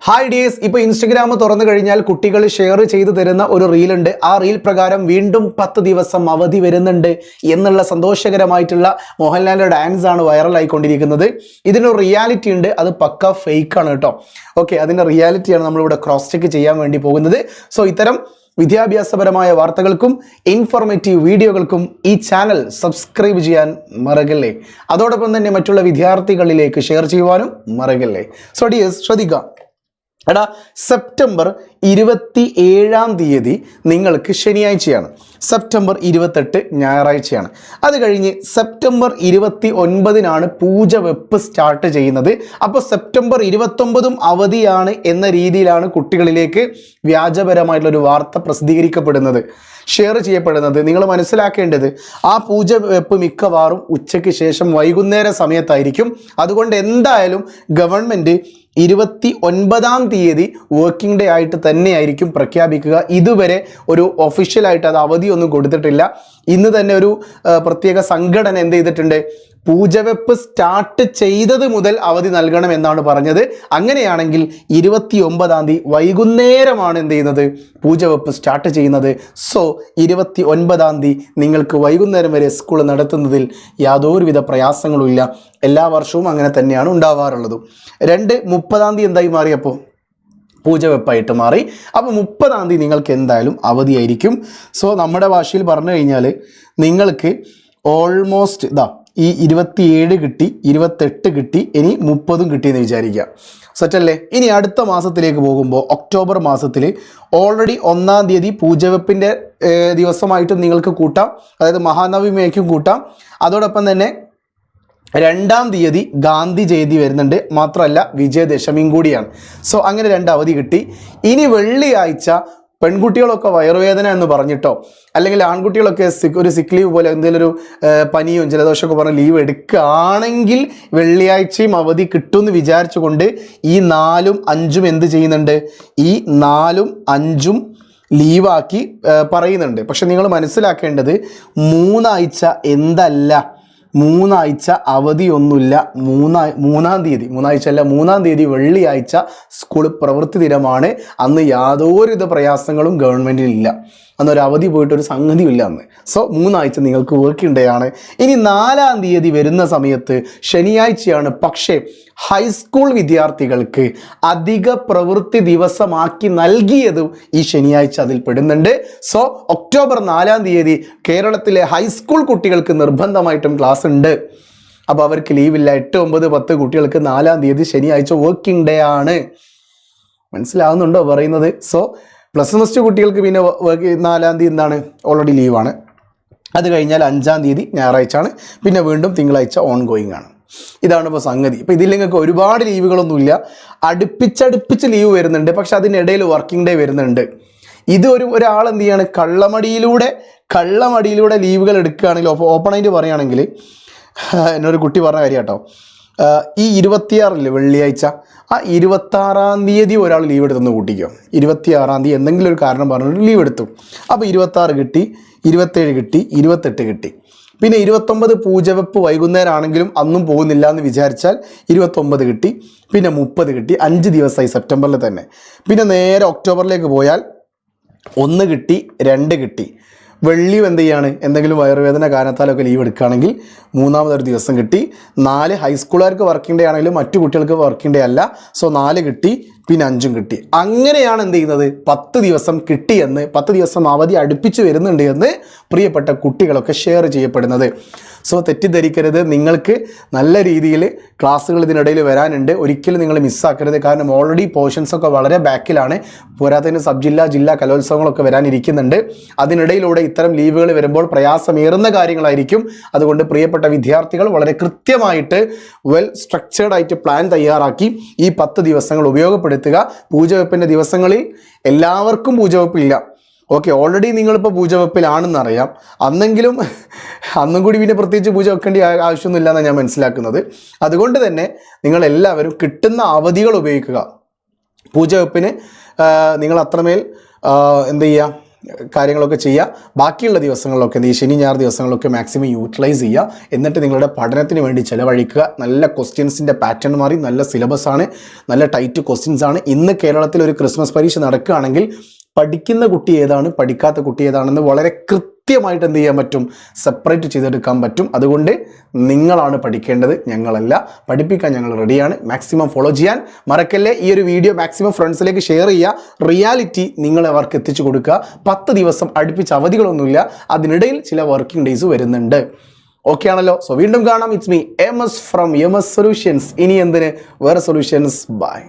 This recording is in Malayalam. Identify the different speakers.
Speaker 1: ഹായ് ഡിയേഴ്സ്, ഇപ്പോൾ ഇൻസ്റ്റഗ്രാം തുറന്നു കഴിഞ്ഞാൽ കുട്ടികൾ ഷെയർ ചെയ്തു തരുന്ന ഒരു റീലുണ്ട്. ആ റീൽ പ്രകാരം വീണ്ടും 10 ദിവസം അവധി വരുന്നുണ്ട് എന്നുള്ള സന്തോഷകരമായിട്ടുള്ള മോഹൻലാലിൻ്റെ ഡാൻസ് ആണ് വൈറലായിക്കൊണ്ടിരിക്കുന്നത്. ഇതിനൊരു റിയാലിറ്റി ഉണ്ട്, അത് പക്ക ഫേക്ക് ആണ് കേട്ടോ. ഓക്കെ, അതിൻ്റെ റിയാലിറ്റിയാണ് നമ്മളിവിടെ ക്രോസ് ചെക്ക് ചെയ്യാൻ വേണ്ടി പോകുന്നത്. സോ ഇത്തരം വിദ്യാഭ്യാസപരമായ വാർത്തകൾക്കും ഇൻഫോർമേറ്റീവ് വീഡിയോകൾക്കും ഈ ചാനൽ സബ്സ്ക്രൈബ് ചെയ്യാൻ മറക്കല്ലേ. അതോടൊപ്പം തന്നെ മറ്റുള്ള വിദ്യാർത്ഥികളിലേക്ക് ഷെയർ ചെയ്യുവാനും മറക്കല്ലേ. സോ ഡിയേഴ്സ്, ശ്രദ്ധിക്കാം. എടാ, സെപ്റ്റംബർ 27 നിങ്ങൾക്ക് ശനിയാഴ്ചയാണ്. സെപ്റ്റംബർ 28 ഞായറാഴ്ചയാണ്. അത് കഴിഞ്ഞ് സെപ്റ്റംബർ 29 പൂജ വെപ്പ് സ്റ്റാർട്ട് ചെയ്യുന്നത്. അപ്പോൾ സെപ്റ്റംബർ 29 അവധിയാണ് എന്ന രീതിയിലാണ് കുട്ടികളിലേക്ക് വ്യാജപരമായിട്ടുള്ളൊരു വാർത്ത പ്രസിദ്ധീകരിക്കപ്പെടുന്നത്, ഷെയർ ചെയ്യപ്പെടുന്നത്. നിങ്ങൾ മനസ്സിലാക്കേണ്ടത്, ആ പൂജ വെപ്പ് മിക്കവാറും ഉച്ചയ്ക്ക് ശേഷം വൈകുന്നേര സമയത്തായിരിക്കും. അതുകൊണ്ട് എന്തായാലും ഗവൺമെൻറ് 29 വർക്കിംഗ് ഡേ ആയിട്ട് തന്നെയായിരിക്കും പ്രഖ്യാപിക്കുക. ഇതുവരെ ഒരു ഒഫീഷ്യലായിട്ട് അത് അവധിയൊന്നും കൊടുത്തിട്ടില്ല. ഇന്ന് തന്നെ ഒരു പ്രത്യേക സംഘടന എന്ത് ചെയ്തിട്ടുണ്ട്, പൂജവെപ്പ് സ്റ്റാർട്ട് ചെയ്തത് മുതൽ അവധി നൽകണം എന്നാണ് പറഞ്ഞത്. അങ്ങനെയാണെങ്കിൽ 29 വൈകുന്നേരമാണ് എന്ത് ചെയ്യുന്നത്, പൂജവെപ്പ് സ്റ്റാർട്ട് ചെയ്യുന്നത്. സോ 29 നിങ്ങൾക്ക് വൈകുന്നേരം വരെ സ്കൂൾ നടത്തുന്നതിൽ യാതൊരുവിധ പ്രയാസങ്ങളും ഇല്ല. എല്ലാ വർഷവും അങ്ങനെ തന്നെയാണ് ഉണ്ടാവാറുള്ളത്. 30 എന്തായി മാറിയപ്പോൾ പൂജവെപ്പായിട്ട് മാറി. അപ്പോൾ 30 നിങ്ങൾക്ക് എന്തായാലും അവധിയായിരിക്കും. സോ നമ്മുടെ ഭാഷയിൽ പറഞ്ഞു കഴിഞ്ഞാൽ നിങ്ങൾക്ക് ഓൾമോസ്റ്റ് ഈ 27 കിട്ടി, 28 കിട്ടി, ഇനി 30 കിട്ടിയെന്ന് വിചാരിക്കുക. സെറ്റല്ലേ? ഇനി അടുത്ത മാസത്തിലേക്ക് പോകുമ്പോൾ ഒക്ടോബർ മാസത്തിൽ ഓൾറെഡി 1 തീയതി പൂജവെപ്പിൻ്റെ ദിവസമായിട്ടും നിങ്ങൾക്ക് കൂട്ടാം, അതായത് മഹാനവമിയായിരിക്കും കൂട്ടാം. അതോടൊപ്പം തന്നെ 2 തീയതി ഗാന്ധി ജയന്തി വരുന്നുണ്ട്, മാത്രമല്ല വിജയദശമിയും കൂടിയാണ്. സോ അങ്ങനെ 2 അവധി കിട്ടി. ഇനി വെള്ളിയാഴ്ച പെൺകുട്ടികളൊക്കെ വയറുവേദന എന്ന് പറഞ്ഞിട്ടോ, അല്ലെങ്കിൽ ആൺകുട്ടികളൊക്കെ ഒരു സിക്ക് ലീവ് പോലെ എന്തെങ്കിലും ഒരു പനിയോ ജലദോഷമൊക്കെ പറഞ്ഞ് ലീവ് എടുക്കുകയാണെങ്കിൽ വെള്ളിയാഴ്ചയും അവധി കിട്ടുമെന്ന് വിചാരിച്ചുകൊണ്ട് ഈ 4ഉം 5ഉം എന്ത് ചെയ്യുന്നുണ്ട്, ഈ 4ഉം 5ഉം ലീവാക്കി പറയുന്നുണ്ട്. പക്ഷെ നിങ്ങൾ മനസ്സിലാക്കേണ്ടത്, 3 ആഴ്ച എന്തല്ല, 3 ആഴ്ച അവധിയൊന്നുമില്ല. 3 തീയതി വെള്ളിയാഴ്ച സ്കൂൾ പ്രവൃത്തി ദിനമാണ്. അന്ന് യാതൊരുവിധ പ്രയാസങ്ങളും ഗവൺമെൻറ്റിനില്ല. അന്നൊരു അവധി പോയിട്ടൊരു സംഗതിയില്ല അന്ന്. സോ 3 ആഴ്ച നിങ്ങൾക്ക് വർക്കിംഗ് ഡേ ആണ്. ഇനി 4 തീയതി വരുന്ന സമയത്ത് ശനിയാഴ്ചയാണ്. പക്ഷേ ഹൈസ്കൂൾ വിദ്യാർത്ഥികൾക്ക് അധിക പ്രവൃത്തി ദിവസമാക്കി നൽകിയതും ഈ ശനിയാഴ്ച അതിൽ പെടുന്നുണ്ട്. സോ ഒക്ടോബർ 4 തീയതി കേരളത്തിലെ ഹൈസ്കൂൾ കുട്ടികൾക്ക് നിർബന്ധമായിട്ടും ക്ലാസ് ഉണ്ട്. അപ്പോൾ അവർക്ക് ലീവില്ല. 8, 9, 10 കുട്ടികൾക്ക് 4 തീയതി ശനിയാഴ്ച വർക്കിംഗ് ഡേ ആണ്. മനസ്സിലാവുന്നുണ്ടോ പറയുന്നത്? സോ +1 കുട്ടികൾക്ക് പിന്നെ 4 തീയതി എന്താണ്, ഓൾറെഡി ലീവാണ്. അത് കഴിഞ്ഞാൽ 5 തീയതി ഞായറാഴ്ച ആണ്. പിന്നെ വീണ്ടും തിങ്കളാഴ്ച ഓൺ ഗോയിങ് ആണ്. ഇതാണ് ഇപ്പോൾ സംഗതി. ഇപ്പോൾ ഇതിൽ നിങ്ങൾക്ക് ഒരുപാട് ലീവുകളൊന്നുമില്ല, അടുപ്പിച്ചടുപ്പിച്ച് ലീവ് വരുന്നുണ്ട്. പക്ഷെ അതിനിടയിൽ വർക്കിംഗ് ഡേ വരുന്നുണ്ട്. ഇത് ഒരാൾ എന്ത് ചെയ്യാണ്, കള്ളമടിയിലൂടെ ലീവുകൾ എടുക്കുകയാണെങ്കിൽ, ഓപ്പണായിട്ട് പറയുകയാണെങ്കിൽ, എന്നൊരു കുട്ടി പറഞ്ഞ കാര്യം കേട്ടോ, ഈ 26 വെള്ളിയാഴ്ച, ആ 26 തീയതി ഒരാൾ ലീവ് എടുത്തെന്ന് കൂട്ടിക്കോ. 26 തീയതി എന്തെങ്കിലും ഒരു കാരണം പറഞ്ഞിട്ട് ലീവ് എടുത്തു. അപ്പോൾ 26 കിട്ടി, 27 കിട്ടി, 28 കിട്ടി. പിന്നെ 29 പൂജവെപ്പ് വൈകുന്നേരം ആണെങ്കിലും അന്നും പോകുന്നില്ല എന്ന് വിചാരിച്ചാൽ 29 കിട്ടി, പിന്നെ 30 കിട്ടി. 5 ദിവസമായി സെപ്റ്റംബറിൽ തന്നെ. പിന്നെ നേരെ ഒക്ടോബറിലേക്ക് പോയാൽ 1 കിട്ടി, 2 കിട്ടി. വെള്ളിയും എന്ത് ചെയ്യാണ്, എന്തെങ്കിലും വയറുവേദന കാരണത്താലൊക്കെ ലീവ് എടുക്കുകയാണെങ്കിൽ 3-ാമതൊരു ദിവസം കിട്ടി. 4 ഹൈസ്കൂളുകാർക്ക് വർക്കിംഗ് ഡേ ആണെങ്കിലും മറ്റു കുട്ടികൾക്ക് വർക്കിംഗ് ഡേ അല്ല. സോ 4 കിട്ടി, പിന്നെ 5ഉം കിട്ടി. അങ്ങനെയാണ് എന്ത് ചെയ്യുന്നത്, 10 ദിവസം കിട്ടിയെന്ന്, 10 ദിവസം അവധി അടുപ്പിച്ച് വരുന്നുണ്ട് എന്ന് പ്രിയപ്പെട്ട കുട്ടികളൊക്കെ ഷെയർ ചെയ്യപ്പെടുന്നത്. സോ തെറ്റിദ്ധരിക്കരുത്. നിങ്ങൾക്ക് നല്ല രീതിയിൽ ക്ലാസ്സുകൾ ഇതിനിടയിൽ വരാനുണ്ട്. ഒരിക്കലും നിങ്ങൾ മിസ്സാക്കരുത്. കാരണം ഓൾറെഡി പോർഷൻസൊക്കെ വളരെ ബാക്കിലാണ്. പോരാത്തതിന് സബ് ജില്ലാ കലോത്സവങ്ങളൊക്കെ വരാനിരിക്കുന്നുണ്ട്. അതിനിടയിലൂടെ ഇത്തരം ലീവുകൾ വരുമ്പോൾ പ്രയാസമേറുന്ന കാര്യങ്ങളായിരിക്കും. അതുകൊണ്ട് പ്രിയപ്പെട്ട വിദ്യാർത്ഥികൾ വളരെ കൃത്യമായിട്ട് വെൽ സ്ട്രക്ചേർഡ് ആയിട്ട് പ്ലാൻ തയ്യാറാക്കി ഈ 10 ദിവസങ്ങൾ ഉപയോഗപ്പെടുത്തുക. പൂജവെപ്പിൻ്റെ ദിവസങ്ങളിൽ എല്ലാവർക്കും പൂജവെപ്പില്ല. ഓക്കെ, ഓൾറെഡി നിങ്ങളിപ്പോൾ പൂജവെപ്പിലാണെന്നറിയാം. അന്നും കൂടി പിന്നെ പ്രത്യേകിച്ച് പൂജ വെക്കേണ്ട ആവശ്യമൊന്നുമില്ല എന്നാണ് ഞാൻ മനസ്സിലാക്കുന്നത്. അതുകൊണ്ട് തന്നെ നിങ്ങളെല്ലാവരും കിട്ടുന്ന അവധികൾ ഉപയോഗിക്കുക. പൂജവെപ്പിന് നിങ്ങൾ അത്രമേൽ എന്ത് ചെയ്യുക, കാര്യങ്ങളൊക്കെ ചെയ്യുക. ബാക്കിയുള്ള ദിവസങ്ങളിലൊക്കെ ഈ ശനി ഞായർ ദിവസങ്ങളിലൊക്കെ മാക്സിമം യൂട്ടിലൈസ് ചെയ്യുക. എന്നിട്ട് നിങ്ങളുടെ പഠനത്തിന് വേണ്ടി ചിലവഴിക്കുക. നല്ല ക്വസ്റ്റ്യൻസിൻ്റെ പാറ്റേൺ മാറി, നല്ല സിലബസ് ആണ്, നല്ല ടൈറ്റ് ക്വസ്റ്റ്യൻസ് ആണ്. ഇന്ന് കേരളത്തിൽ ഒരു ക്രിസ്മസ് പരീക്ഷ നടക്കുകയാണെങ്കിൽ പഠിക്കുന്ന കുട്ടി ഏതാണ്, പഠിക്കാത്ത കുട്ടി ഏതാണെന്ന് വളരെ കൃത്യമായിട്ട് എന്ത് ചെയ്യാൻ പറ്റും, സെപ്പറേറ്റ് ചെയ്തെടുക്കാൻ പറ്റും. അതുകൊണ്ട് നിങ്ങളാണ് പഠിക്കേണ്ടത്, ഞങ്ങളല്ല. പഠിപ്പിക്കാൻ ഞങ്ങൾ റെഡിയാണ്. മാക്സിമം ഫോളോ ചെയ്യാൻ മറക്കല്ലേ. ഈ ഒരു വീഡിയോ മാക്സിമം ഫ്രണ്ട്സിലേക്ക് ഷെയർ ചെയ്യുക. റിയാലിറ്റി നിങ്ങൾ അവർക്ക് എത്തിച്ചു കൊടുക്കുക. 10 ദിവസം അടുപ്പിച്ച് അവധികളൊന്നുമില്ല, അതിനിടയിൽ ചില വർക്കിംഗ് ഡേയ്സ് വരുന്നുണ്ട്. ഓക്കെ ആണല്ലോ? സോ വീണ്ടും കാണാം. It's me M S from M S solutions. ഇനി എന്തിന് വേറെ സൊല്യൂഷൻസ്. ബൈ.